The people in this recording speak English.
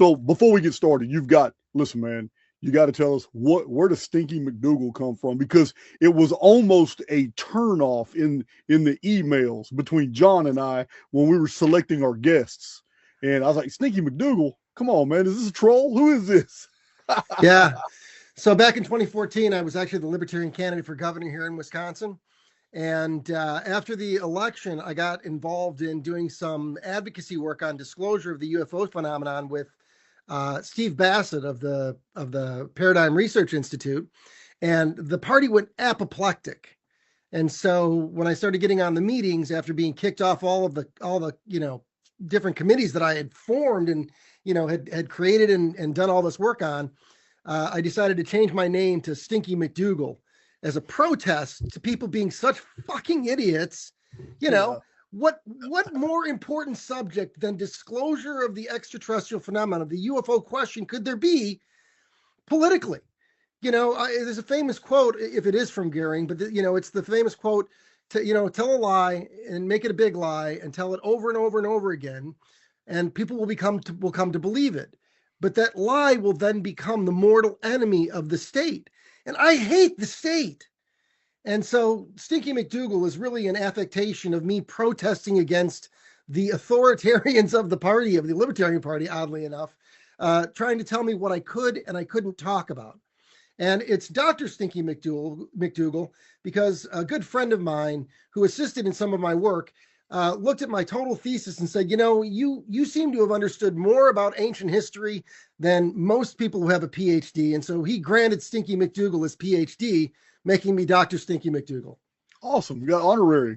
So before we get started, listen, man, you got to tell us where does Stinky McDougal come from? Because it was almost a turnoff in the emails between John and I when we were selecting our guests. And I was like, Stinky McDougal, come on, man, is this a troll? Who is this? Yeah. So back in 2014, I was actually the Libertarian candidate for governor here in Wisconsin. And after the election, I got involved in doing some advocacy work on disclosure of the UFO phenomenon with Steve Bassett of the Paradigm Research Institute, and the party went apoplectic. And so when I started getting on the meetings after being kicked off all the different committees that I had formed and had created and done all this work on, I decided to change my name to Stinky McDougal as a protest to people being such fucking idiots. What more important subject than disclosure of the extraterrestrial phenomenon, of the UFO question, could there be politically? There's a famous quote, if it is from Goering, but it's the famous quote to, tell a lie and make it a big lie and tell it over and over and over again, and people will come to believe it. But that lie will then become the mortal enemy of the state. And I hate the state. And so Stinky McDougal is really an affectation of me protesting against the authoritarians of the party, of the Libertarian Party, oddly enough, trying to tell me what I could and I couldn't talk about. And it's Dr. Stinky McDougal, because a good friend of mine who assisted in some of my work looked at my total thesis and said, you seem to have understood more about ancient history than most people who have a PhD. And so he granted Stinky McDougal his PhD, making me Dr. Stinky McDougal. Awesome. You got honorary.